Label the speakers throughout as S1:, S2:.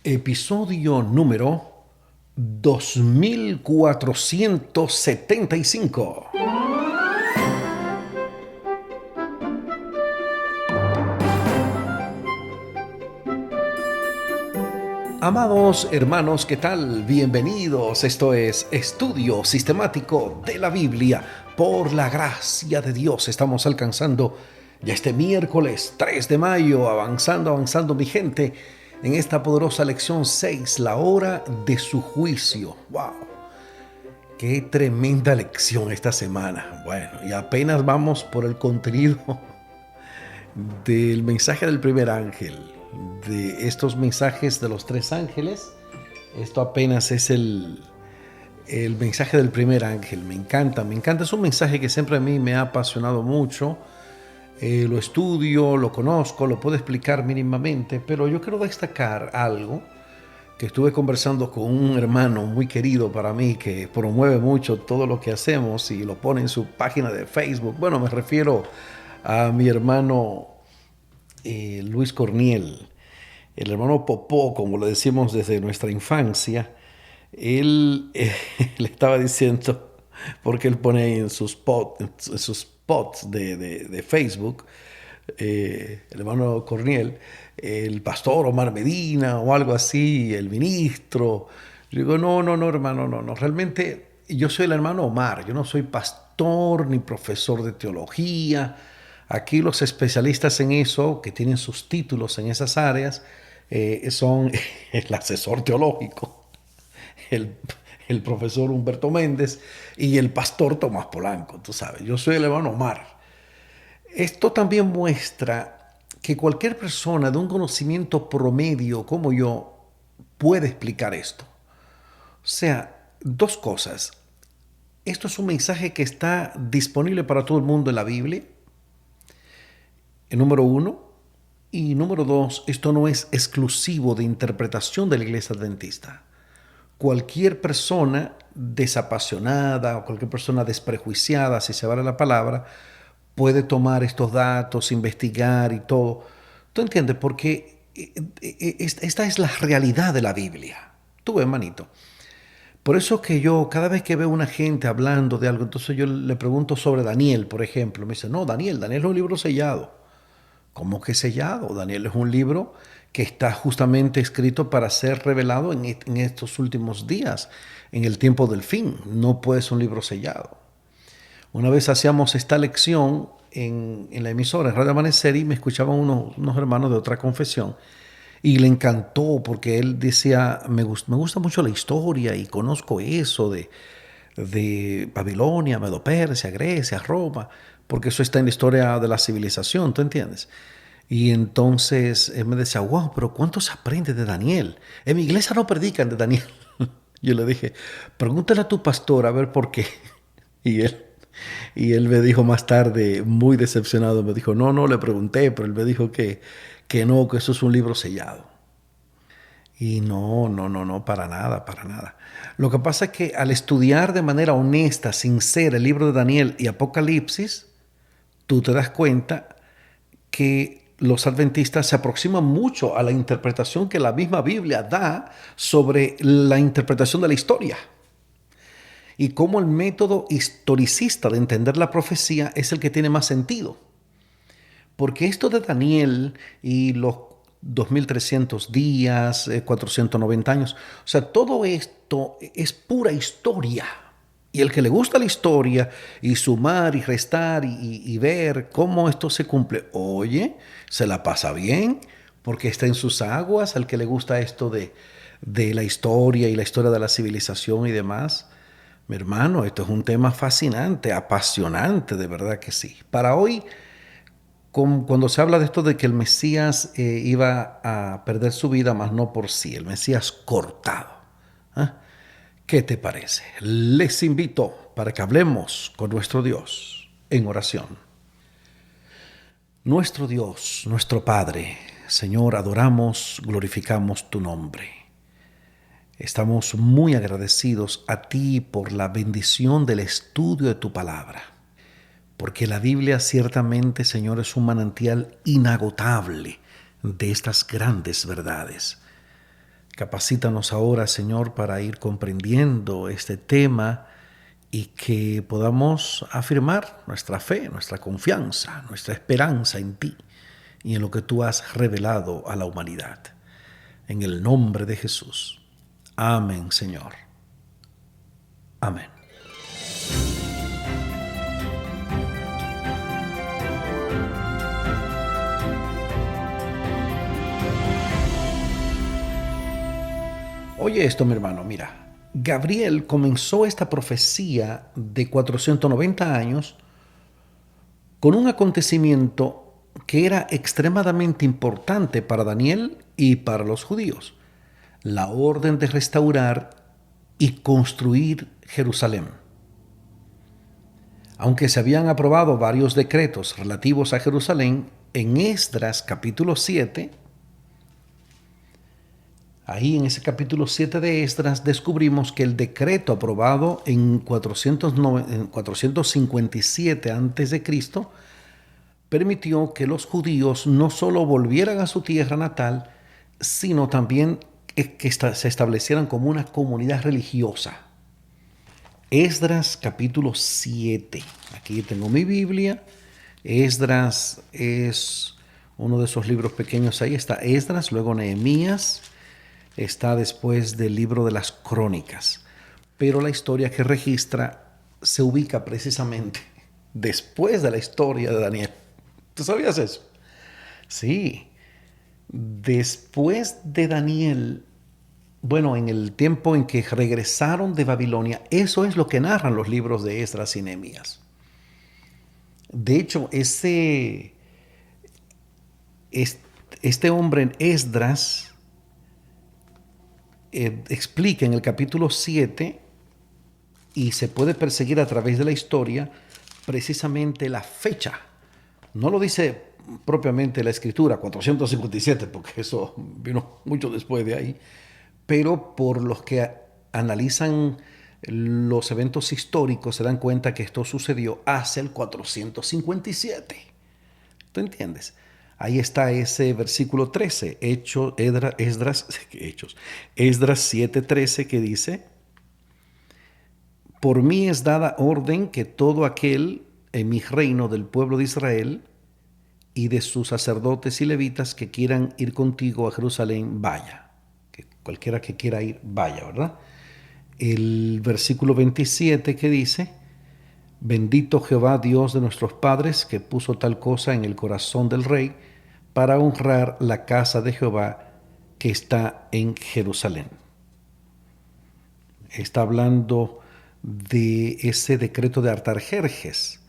S1: Episodio número 2475. Amados hermanos, ¿qué tal? Bienvenidos. Esto es Estudio Sistemático de la Biblia. Por la gracia de Dios estamos alcanzando ya este miércoles 3 de mayo, avanzando mi gente, en esta poderosa lección 6, la hora de su juicio. ¡Wow! ¡Qué tremenda lección esta semana! Bueno, y apenas vamos por el contenido del mensaje del primer ángel, de estos mensajes de los tres ángeles. Esto apenas es el mensaje del primer ángel. Me encanta. Es un mensaje que siempre a mí me ha apasionado mucho. Lo estudio, lo conozco, lo puedo explicar mínimamente, pero yo quiero destacar algo que estuve conversando con un hermano muy querido para mí que promueve mucho todo lo que hacemos y lo pone en su página de Facebook. Bueno, me refiero a mi hermano Luis Corniel, el hermano Popó, como le decimos desde nuestra infancia. Él le estaba diciendo, porque él pone ahí en sus posts de Facebook, el hermano Corniel, el pastor Omar Medina o algo así, el ministro. Yo digo, no, hermano, no. Realmente yo soy el hermano Omar, yo no soy pastor ni profesor de teología. Aquí los especialistas en eso, que tienen sus títulos en esas áreas, son el asesor teológico, el, el profesor Humberto Méndez y el pastor Tomás Polanco, tú sabes. Yo soy el hermano Omar. Esto también muestra que cualquier persona de un conocimiento promedio como yo puede explicar esto. O sea, dos cosas. Esto es un mensaje que está disponible para todo el mundo en la Biblia, número uno. Y número dos, esto no es exclusivo de interpretación de la Iglesia Adventista. Cualquier persona desapasionada o cualquier persona desprejuiciada, si se vale la palabra, puede tomar estos datos, investigar y todo. ¿Tú entiendes? Porque esta es la realidad de la Biblia. Tú ves, hermanito. Por eso que yo, cada vez que veo una gente hablando de algo, entonces yo le pregunto sobre Daniel, por ejemplo. Me dice, no, Daniel es un libro sellado. ¿Cómo que sellado? Daniel es un libro que está justamente escrito para ser revelado en estos últimos días, en el tiempo del fin. No puede ser un libro sellado. Una vez hacíamos esta lección en la emisora, en Radio Amanecer, y me escuchaban unos hermanos de otra confesión. Y le encantó porque él decía, me gusta mucho la historia y conozco eso de Babilonia, Medo-Persia, Grecia, Roma, porque eso está en la historia de la civilización, ¿tú entiendes? Y entonces él me decía, wow, pero ¿cuánto se aprende de Daniel? En mi iglesia no predican de Daniel. Yo le dije, pregúntale a tu pastor a ver por qué. Y él me dijo más tarde, muy decepcionado, me dijo, no, le pregunté, pero él me dijo que no, que eso es un libro sellado. Y no, para nada. Lo que pasa es que al estudiar de manera honesta, sincera, el libro de Daniel y Apocalipsis, tú te das cuenta que los adventistas se aproximan mucho a la interpretación que la misma Biblia da sobre la interpretación de la historia. Y cómo el método historicista de entender la profecía es el que tiene más sentido. Porque esto de Daniel y los 2300 días, 490 años, o sea, todo esto es pura historia. Y el que le gusta la historia y sumar y restar y ver cómo esto se cumple, oye, se la pasa bien porque está en sus aguas. Al que le gusta esto de la historia y la historia de la civilización y demás, mi hermano, esto es un tema fascinante, apasionante, de verdad que sí. Para hoy, cuando se habla de esto de que el Mesías iba a perder su vida, mas no por sí, el Mesías cortado. ¿Ah? ¿Qué te parece? Les invito para que hablemos con nuestro Dios en oración. Nuestro Dios, nuestro Padre, Señor, adoramos, glorificamos tu nombre. Estamos muy agradecidos a ti por la bendición del estudio de tu palabra, porque la Biblia ciertamente, Señor, es un manantial inagotable de estas grandes verdades Capacítanos ahora, Señor, para ir comprendiendo este tema y que podamos afirmar nuestra fe, nuestra confianza, nuestra esperanza en ti y en lo que tú has revelado a la humanidad. En el nombre de Jesús. Amén, Señor. Amén. Oye esto, mi hermano, mira. Gabriel comenzó esta profecía de 490 años con un acontecimiento que era extremadamente importante para Daniel y para los judíos: la orden de restaurar y construir Jerusalén. Aunque se habían aprobado varios decretos relativos a Jerusalén, en Esdras capítulo 7, ahí en ese capítulo 7 de Esdras descubrimos que el decreto aprobado en 457 a.C. permitió que los judíos no solo volvieran a su tierra natal, sino también que se establecieran como una comunidad religiosa. Esdras capítulo 7. Aquí tengo mi Biblia. Esdras es uno de esos libros pequeños. Ahí está Esdras, luego Nehemías. Está después del libro de las Crónicas. Pero la historia que registra se ubica precisamente después de la historia de Daniel. ¿Tú sabías eso? Sí. Después de Daniel, bueno, en el tiempo en que regresaron de Babilonia, eso es lo que narran los libros de Esdras y Nehemías. De hecho, este hombre Esdras explica en el capítulo 7, y se puede perseguir a través de la historia precisamente la fecha. No lo dice propiamente la escritura, 457, porque eso vino mucho después de ahí, pero por los que analizan los eventos históricos se dan cuenta que esto sucedió hacia el 457. ¿Tú entiendes? Ahí está ese versículo 13, Esdras 7:13, que dice: por mí es dada orden que todo aquel en mi reino del pueblo de Israel y de sus sacerdotes y levitas que quieran ir contigo a Jerusalén, vaya. Que cualquiera que quiera ir, vaya, ¿verdad? El versículo 27 que dice: bendito Jehová, Dios de nuestros padres, que puso tal cosa en el corazón del rey para honrar la casa de Jehová que está en Jerusalén. Está hablando de ese decreto de Artajerjes.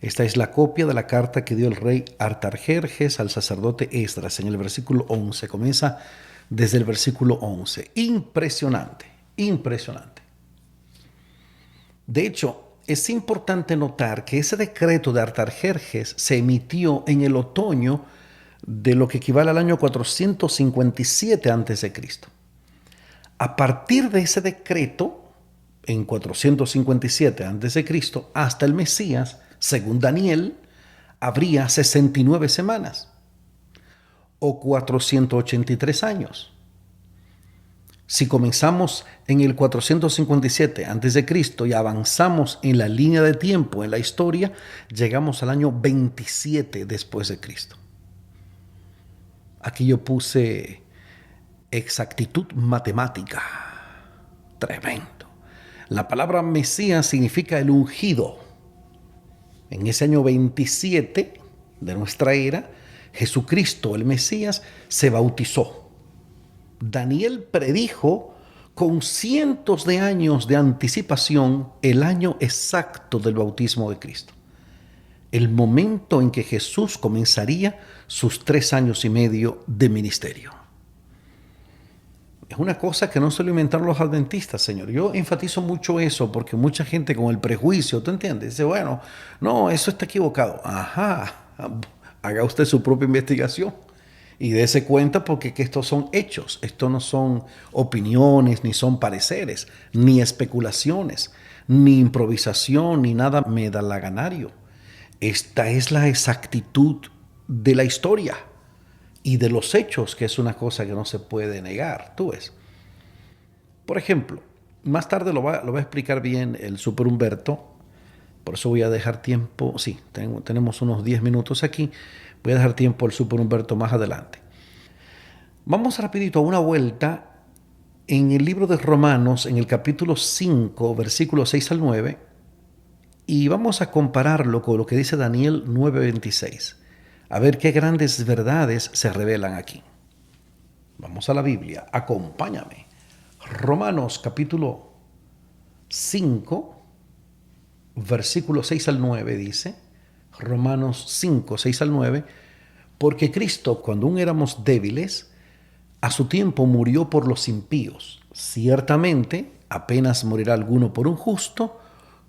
S1: Esta es la copia de la carta que dio el rey Artajerjes al sacerdote Esdras en el versículo 11. Comienza desde el versículo 11. Impresionante, impresionante. De hecho, es importante notar que ese decreto de Artajerjes se emitió en el otoño de lo que equivale al año 457 a.C. A partir de ese decreto, en 457 a.C., hasta el Mesías, según Daniel, habría 69 semanas o 483 años. Si comenzamos en el 457 a.C. y avanzamos en la línea de tiempo, en la historia, llegamos al año 27 después de Cristo. Aquí yo puse exactitud matemática. Tremendo. La palabra Mesías significa el ungido. En ese año 27 de nuestra era, Jesucristo, el Mesías, se bautizó. Daniel predijo con cientos de años de anticipación el año exacto del bautismo de Cristo. El momento en que Jesús comenzaría sus 3 años y medio de ministerio. Es una cosa que no suelen inventar los adventistas, Señor. Yo enfatizo mucho eso porque mucha gente con el prejuicio, ¿tú entiendes? Dice, bueno, no, eso está equivocado. Ajá, haga usted su propia investigación y dése cuenta porque que estos son hechos. Esto no son opiniones, ni son pareceres, ni especulaciones, ni improvisación, ni nada medalaganario. Esta es la exactitud de la historia y de los hechos, que es una cosa que no se puede negar, tú ves. Por ejemplo, más tarde lo va a explicar bien el Super Humberto, por eso voy a dejar tiempo, sí, tenemos unos 10 minutos aquí, voy a dejar tiempo al Super Humberto más adelante. Vamos rapidito a una vuelta en el libro de Romanos, en el capítulo 5, versículos 6 al 9, y vamos a compararlo con lo que dice Daniel 9:26. A ver qué grandes verdades se revelan aquí. Vamos a la Biblia, acompáñame. Romanos capítulo 5, versículo 6 al 9 dice, Romanos 5, 6 al 9, porque Cristo, cuando aún éramos débiles, a su tiempo murió por los impíos. Ciertamente, apenas morirá alguno por un justo,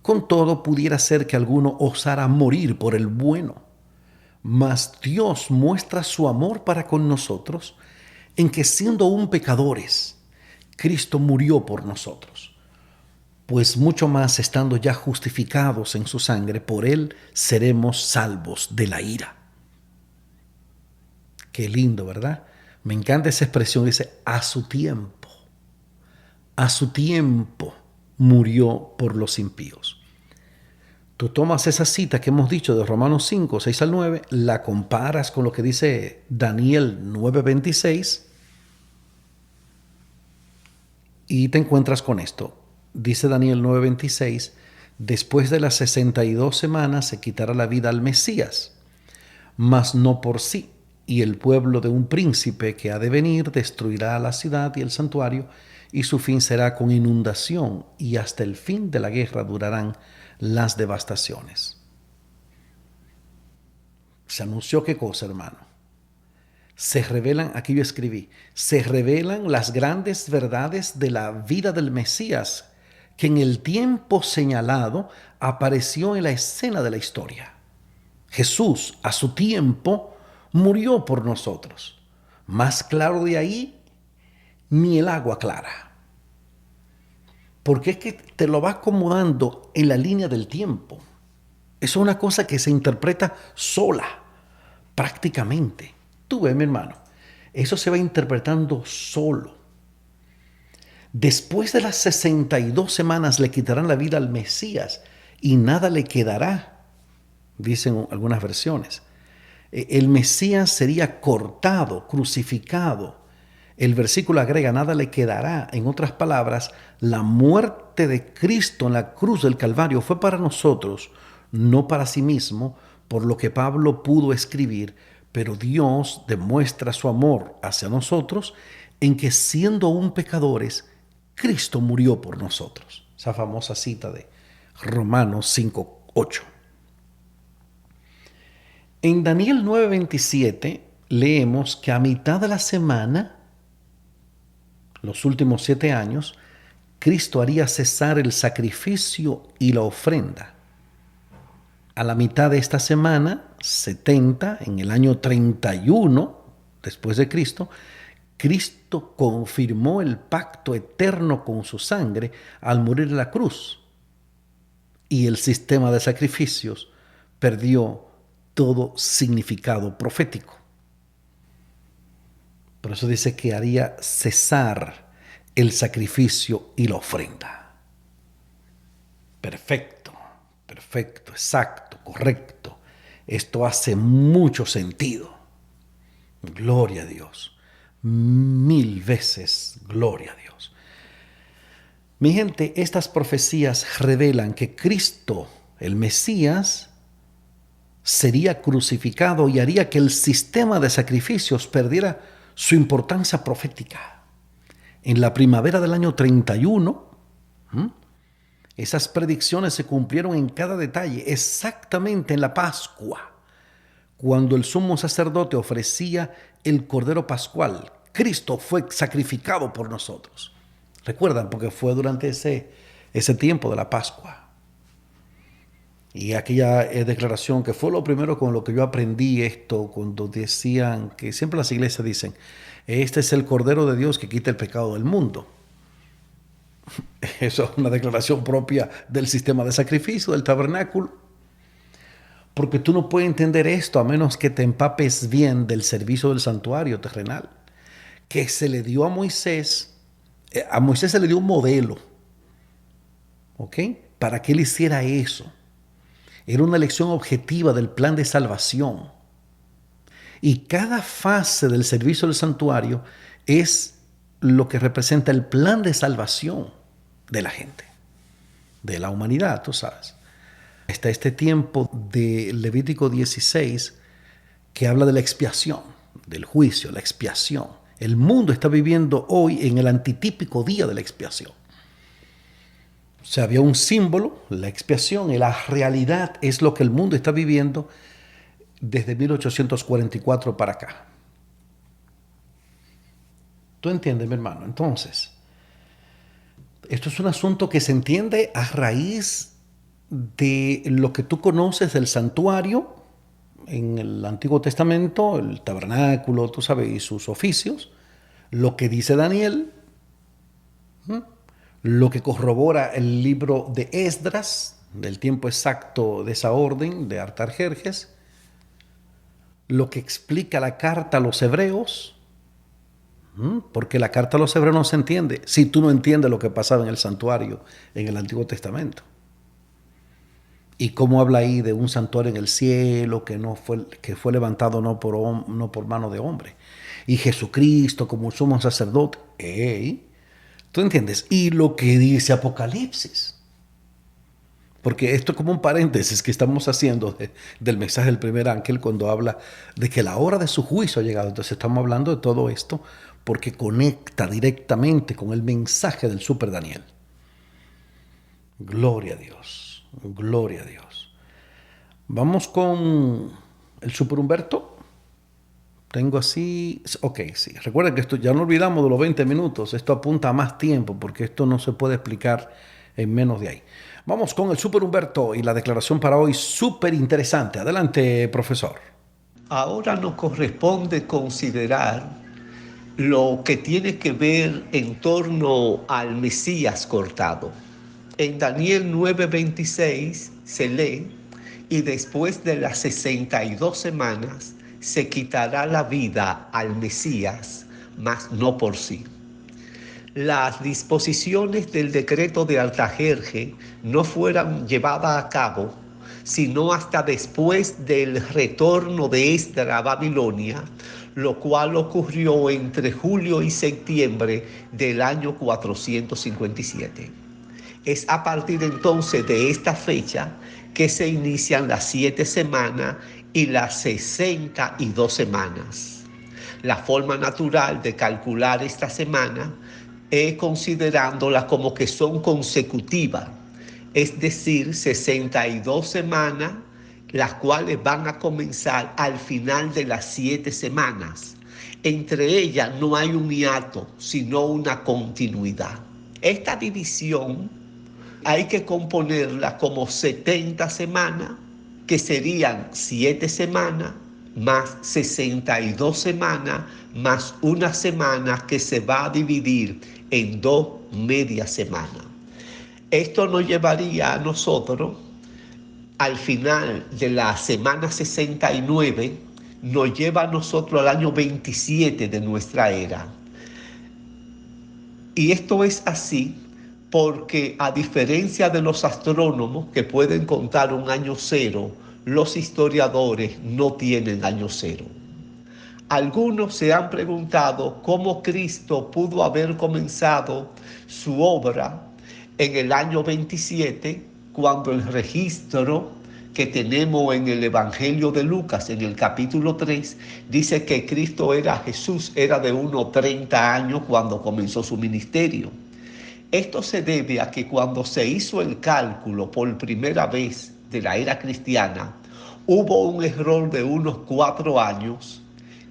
S1: con todo pudiera ser que alguno osara morir por el bueno. Mas Dios muestra su amor para con nosotros en que siendo aún pecadores, Cristo murió por nosotros. Pues mucho más estando ya justificados en su sangre, por él seremos salvos de la ira. Qué lindo, ¿verdad? Me encanta esa expresión, dice, a su tiempo murió por los impíos. Tú tomas esa cita que hemos dicho de Romanos 5, 6 al 9, la comparas con lo que dice Daniel 9:26 y te encuentras con esto. Dice Daniel 9:26, después de las 62 semanas se quitará la vida al Mesías, mas no por sí, y el pueblo de un príncipe que ha de venir destruirá la ciudad y el santuario, y su fin será con inundación, y hasta el fin de la guerra durarán las devastaciones. Se anunció qué cosa, hermano. Se revelan, aquí yo escribí, se revelan las grandes verdades de la vida del Mesías, que en el tiempo señalado apareció en la escena de la historia. Jesús, a su tiempo, murió por nosotros. Más claro de ahí, ni el agua clara. Porque es que te lo va acomodando en la línea del tiempo. Eso es una cosa que se interpreta sola, prácticamente. Tú ves, mi hermano, eso se va interpretando solo. Después de las 62 semanas le quitarán la vida al Mesías y nada le quedará, dicen algunas versiones. El Mesías sería cortado, crucificado. El versículo agrega, nada le quedará. En otras palabras, la muerte de Cristo en la cruz del Calvario fue para nosotros, no para sí mismo, por lo que Pablo pudo escribir, pero Dios demuestra su amor hacia nosotros en que siendo aún pecadores, Cristo murió por nosotros. Esa famosa cita de Romanos 5:8. En Daniel 9:27 leemos que a mitad de la semana, los últimos 7 años, Cristo haría cesar el sacrificio y la ofrenda. A la mitad de esta semana, 70, en el año 31 después de Cristo, Cristo confirmó el pacto eterno con su sangre al morir en la cruz. Y el sistema de sacrificios perdió todo significado profético. Por eso dice que haría cesar el sacrificio y la ofrenda. Perfecto, perfecto, exacto, correcto. Esto hace mucho sentido. Gloria a Dios. 1000 veces gloria a Dios. Mi gente, estas profecías revelan que Cristo, el Mesías, sería crucificado y haría que el sistema de sacrificios perdiera su importancia profética. En la primavera del año 31, esas predicciones se cumplieron en cada detalle, exactamente en la Pascua, cuando el sumo sacerdote ofrecía el cordero pascual. Cristo fue sacrificado por nosotros. Recuerdan, porque fue durante ese tiempo de la Pascua. Y aquella declaración que fue lo primero con lo que yo aprendí esto, cuando decían, que siempre las iglesias dicen, este es el Cordero de Dios que quita el pecado del mundo. Eso es una declaración propia del sistema de sacrificio, del tabernáculo. Porque tú no puedes entender esto a menos que te empapes bien del servicio del santuario terrenal, que se le dio a Moisés. A Moisés se le dio un modelo, ¿ok? Para que él hiciera eso. Era una lección objetiva del plan de salvación. Y cada fase del servicio del santuario es lo que representa el plan de salvación de la gente, de la humanidad, tú sabes. Está este tiempo de Levítico 16 que habla de la expiación, del juicio, la expiación. El mundo está viviendo hoy en el antitípico día de la expiación. O sea, había un símbolo, la expiación, y la realidad es lo que el mundo está viviendo desde 1844 para acá. ¿Tú entiendes, mi hermano? Entonces, esto es un asunto que se entiende a raíz de lo que tú conoces del santuario en el Antiguo Testamento, el tabernáculo, tú sabes, y sus oficios, lo que dice Daniel, lo que corrobora el libro de Esdras, del tiempo exacto de esa orden de Artajerjes, lo que explica la carta a los hebreos, porque la carta a los hebreos no se entiende si tú no entiendes lo que pasaba en el santuario en el Antiguo Testamento. Y cómo habla ahí de un santuario en el cielo que fue levantado no por mano de hombre. Y Jesucristo como sumo sacerdote. ¡Ey! ¿Tú entiendes? Y lo que dice Apocalipsis. Porque esto es como un paréntesis que estamos haciendo del mensaje del primer ángel cuando habla de que la hora de su juicio ha llegado. Entonces estamos hablando de todo esto porque conecta directamente con el mensaje del Super Daniel. Gloria a Dios. Gloria a Dios. Vamos con el Super Humberto. Tengo así. Ok, sí. Recuerden que esto ya no olvidamos de los 20 minutos. Esto apunta a más tiempo porque esto no se puede explicar en menos de ahí. Vamos con el Super Humberto y la declaración para hoy súper interesante. Adelante, profesor.
S2: Ahora nos corresponde considerar lo que tiene que ver en torno al Mesías cortado. En Daniel 9:26 se lee: y después de las 62 semanas se quitará la vida al Mesías, mas no por sí. Las disposiciones del decreto de Artajerje no fueran llevadas a cabo sino hasta después del retorno de Esdras a Babilonia, lo cual ocurrió entre julio y septiembre del año 457. Es a partir entonces de esta fecha que se inician las 7 semanas y las 62 semanas. La forma natural de calcular esta semana es considerándola como que son consecutivas, es decir, 62 semanas, las cuales van a comenzar al final de las 7 semanas. Entre ellas no hay un hiato, sino una continuidad. Esta división hay que componerla como 70 semanas, que serían 7 semanas, más 62 semanas, más una semana que se va a dividir en 2 medias semanas. Esto nos llevaría a nosotros, al final de la semana 69, nos lleva a nosotros al año 27 de nuestra era. Y esto es así porque, a diferencia de los astrónomos que pueden contar un año cero, los historiadores no tienen año cero. Algunos se han preguntado cómo Cristo pudo haber comenzado su obra en el año 27, cuando el registro que tenemos en el Evangelio de Lucas, en el capítulo 3, dice que Jesús era de unos 30 años cuando comenzó su ministerio. Esto se debe a que cuando se hizo el cálculo por primera vez de la era cristiana, hubo un error de unos 4 años,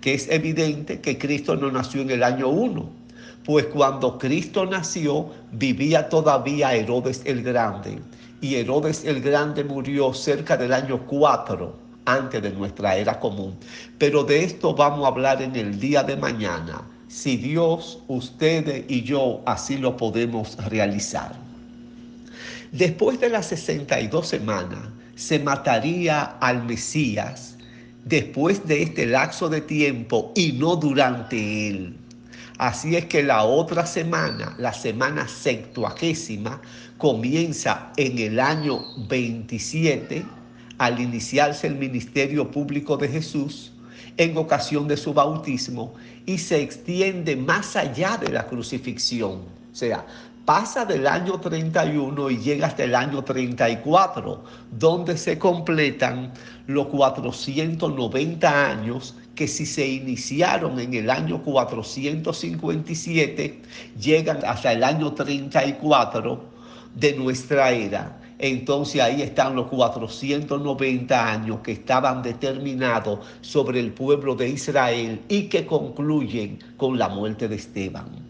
S2: que es evidente que Cristo no nació en el año 1. Pues cuando Cristo nació, vivía todavía Herodes el Grande. Y Herodes el Grande murió cerca del año 4, antes de nuestra era común. Pero de esto vamos a hablar en el día de mañana, si Dios, ustedes y yo así lo podemos realizar. Después de las 62 semanas, se mataría al Mesías después de este lapso de tiempo y no durante él. Así es que la otra semana, la semana septuagésima, comienza en el año 27, al iniciarse el ministerio público de Jesús, en ocasión de su bautismo, y se extiende más allá de la crucifixión. O sea, pasa del año 31 y llega hasta el año 34, donde se completan los 490 años que, si se iniciaron en el año 457, llegan hasta el año 34 de nuestra era. Entonces ahí están los 490 años que estaban determinados sobre el pueblo de Israel y que concluyen con la muerte de Esteban.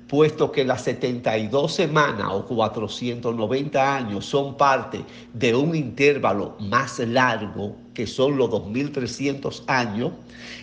S2: Puesto que las 72 semanas o 490 años son parte de un intervalo más largo, que son los 2300 años,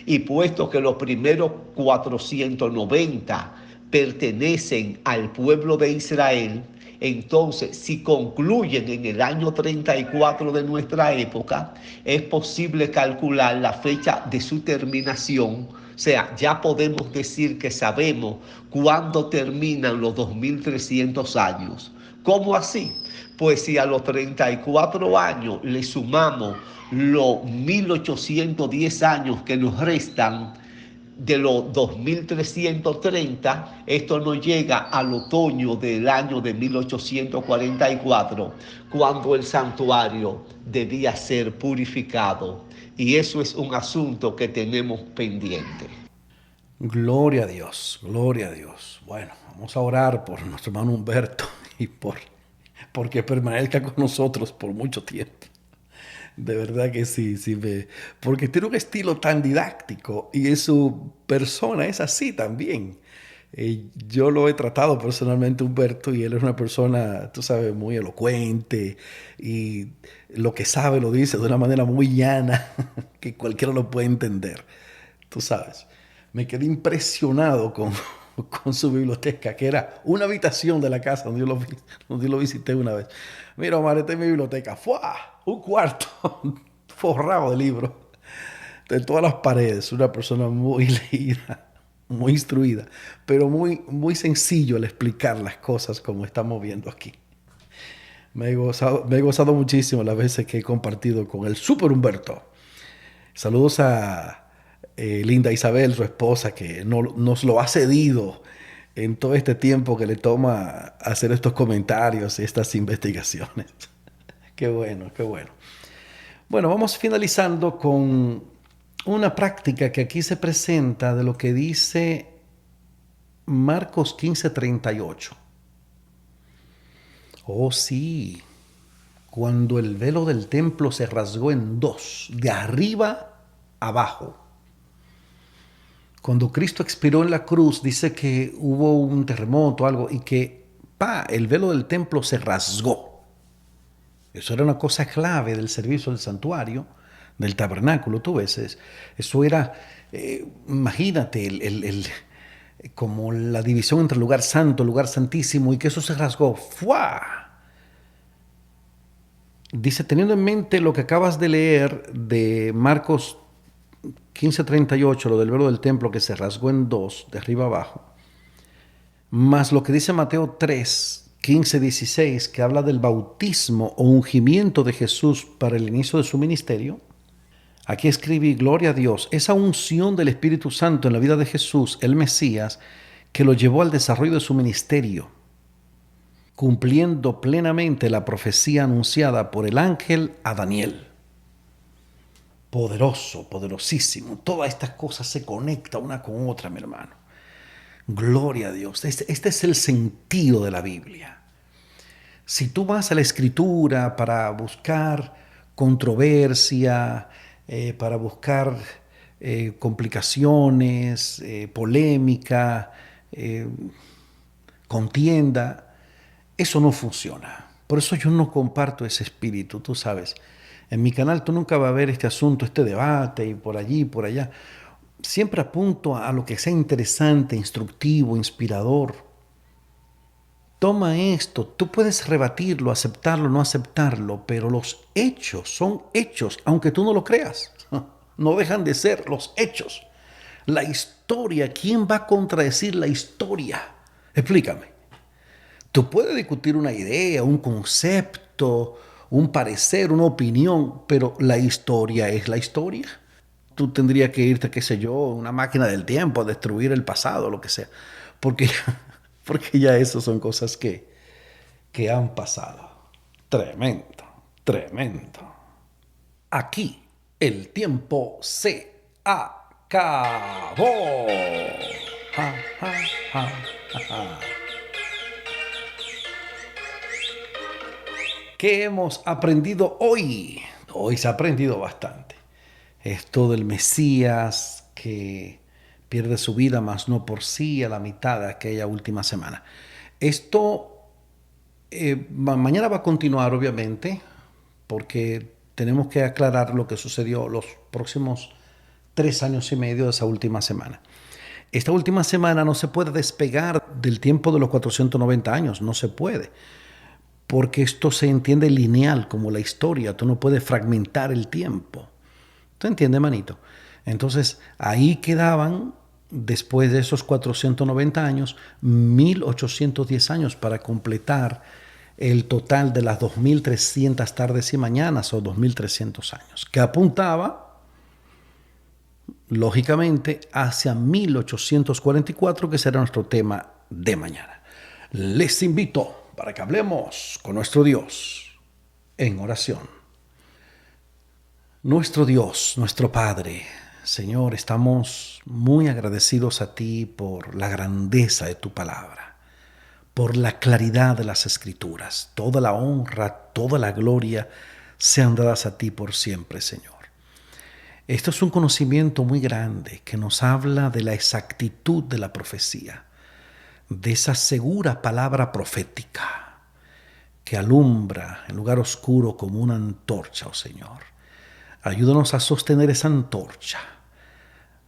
S2: y puesto que los primeros 490 pertenecen al pueblo de Israel, entonces, si concluyen en el año 34 de nuestra época, es posible calcular la fecha de su terminación. O sea, ya podemos decir que sabemos cuándo terminan los 2300 años. ¿Cómo así? Pues si a los 34 años le sumamos los 1810 años que nos restan, de los 2330, esto nos llega al otoño del año de 1844, cuando el santuario debía ser purificado. Y eso es un asunto que tenemos pendiente.
S1: Gloria a Dios, gloria a Dios. Bueno, vamos a orar por nuestro hermano Humberto y porque permanezca con nosotros por mucho tiempo. De verdad que sí, porque tiene un estilo tan didáctico y en su persona es así también. Yo lo he tratado personalmente, Humberto, y él es una persona, tú sabes, muy elocuente y lo que sabe lo dice de una manera muy llana que cualquiera lo puede entender, tú sabes. Me quedé impresionado con su biblioteca, que era una habitación de la casa donde yo lo visité una vez. Mira, Omar, esta es mi biblioteca. ¡Fua! Un cuarto forrado de libros de todas las paredes. Una persona muy leída, muy instruida, pero muy sencillo al explicar las cosas como estamos viendo aquí. Me he gozado muchísimo las veces que he compartido con el Super Humberto. Saludos a Linda Isabel, su esposa, que nos lo ha cedido en todo este tiempo que le toma hacer estos comentarios y estas investigaciones. Qué bueno, qué bueno. Bueno, vamos finalizando con una práctica que aquí se presenta de lo que dice Marcos 15:38. Oh sí, cuando el velo del templo se rasgó en dos, de arriba abajo. Cuando Cristo expiró en la cruz, dice que hubo un terremoto, algo, y que el velo del templo se rasgó. Eso era una cosa clave del servicio del santuario, del tabernáculo. Tú ves, eso era, imagínate, como la división entre lugar santo, lugar santísimo, y que eso se rasgó. ¡Fua! Dice, teniendo en mente lo que acabas de leer de Marcos 15:38, lo del velo del templo que se rasgó en dos, de arriba abajo, más lo que dice Mateo 3:15-16, que habla del bautismo o ungimiento de Jesús para el inicio de su ministerio. Aquí escribí, gloria a Dios, esa unción del Espíritu Santo en la vida de Jesús, el Mesías, que lo llevó al desarrollo de su ministerio, cumpliendo plenamente la profecía anunciada por el ángel a Daniel. Poderoso, poderosísimo. Todas estas cosas se conectan una con otra, mi hermano. Gloria a Dios. Este es el sentido de la Biblia. Si tú vas a la Escritura para buscar controversia, para buscar complicaciones, polémica, contienda, eso no funciona. Por eso yo no comparto ese espíritu, tú sabes. En mi canal tú nunca vas a ver este asunto, este debate y por allí y por allá. Siempre apunto a lo que sea interesante, instructivo, inspirador. toma esto, tú puedes rebatirlo, aceptarlo, no aceptarlo, pero los hechos son hechos, aunque tú no lo creas. No dejan de ser los hechos. La historia, ¿quién va a contradecir la historia? Explícame. Tú puedes discutir una idea, un concepto, un parecer, una opinión, pero la historia es la historia. Tú tendrías que irte, qué sé yo, una máquina del tiempo, a destruir el pasado, lo que sea. Porque porque ya eso son cosas que han pasado. Tremendo, tremendo. Aquí el tiempo se acabó. Ja, ja, ja, ja. ¿Qué hemos aprendido hoy? Hoy se ha aprendido bastante. Esto del Mesías que pierde su vida, mas no por sí, a la mitad de aquella última semana. Esto mañana va a continuar, obviamente, porque tenemos que aclarar lo que sucedió los próximos 3 años y medio de esa última semana. Esta última semana no se puede despegar del tiempo de los 490 años, no se puede, porque esto se entiende lineal como la historia, tú no puedes fragmentar el tiempo. ¿Tú entiendes, manito? Entonces, ahí quedaban, después de esos 490 años, 1810 años para completar el total de las 2300 tardes y mañanas o 2300 años, que apuntaba, lógicamente, hacia 1844, que será nuestro tema de mañana. Les invito para que hablemos con nuestro Dios en oración. Nuestro Dios, nuestro Padre, Señor, estamos muy agradecidos a ti por la grandeza de tu palabra, por la claridad de las Escrituras. Toda la honra, toda la gloria sean dadas a ti por siempre, Señor. Esto es un conocimiento muy grande que nos habla de la exactitud de la profecía, de esa segura palabra profética que alumbra el lugar oscuro como una antorcha, oh Señor. Ayúdanos a sostener esa antorcha,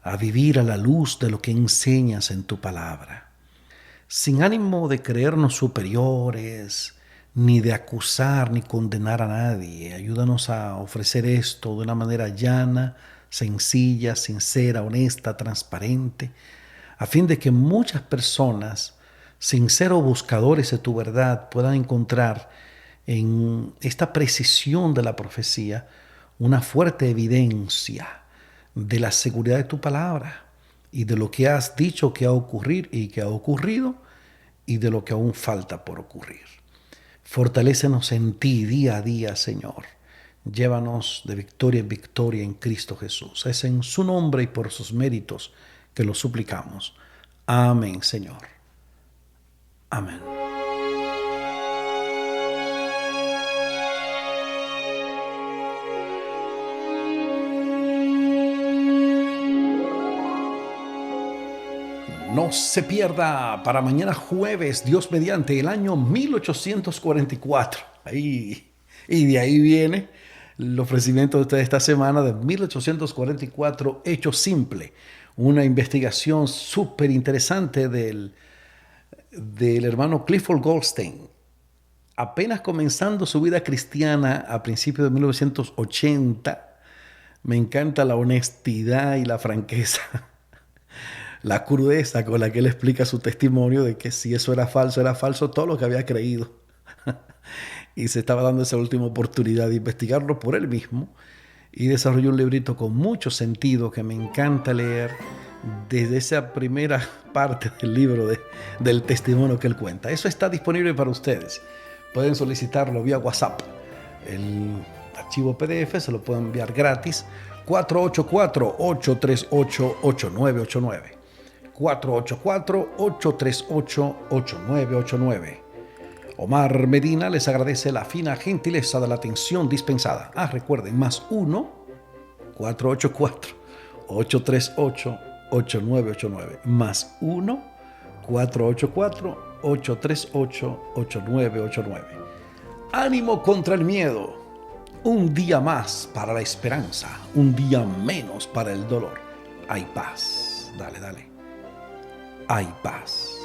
S1: a vivir a la luz de lo que enseñas en tu palabra, sin ánimo de creernos superiores, ni de acusar ni condenar a nadie. Ayúdanos a ofrecer esto de una manera llana, sencilla, sincera, honesta, transparente, a fin de que muchas personas, sinceros buscadores de tu verdad, puedan encontrar en esta precisión de la profecía una fuerte evidencia de la seguridad de tu palabra y de lo que has dicho que ha ocurrir y que ha ocurrido y de lo que aún falta por ocurrir. Fortalécenos en ti día a día, Señor. Llévanos de victoria en victoria en Cristo Jesús. Es en su nombre y por sus méritos que lo suplicamos. Amén, Señor. Amén. No se pierda para mañana jueves, Dios mediante, el año 1844. Y de ahí viene el ofrecimiento de esta semana de 1844, Hecho Simple. Una investigación súper interesante del hermano Clifford Goldstein. Apenas comenzando su vida cristiana a principios de 1980, me encanta la honestidad y la franqueza, la crudeza con la que él explica su testimonio de que si eso era falso todo lo que había creído. Y se estaba dando esa última oportunidad de investigarlo por él mismo y desarrolló un librito con mucho sentido que me encanta leer desde esa primera parte del libro del testimonio que él cuenta. Eso está disponible para ustedes. Pueden solicitarlo vía WhatsApp. El archivo PDF se lo pueden enviar gratis. 484-838-8989. 484-838-8989. Omar Medina les agradece la fina gentileza de la atención dispensada. Recuerden, +1 484-838-8989. +1 484-838-8989. Ánimo contra el miedo. Un día más para la esperanza. Un día menos para el dolor. Hay paz. Dale. Hay paz.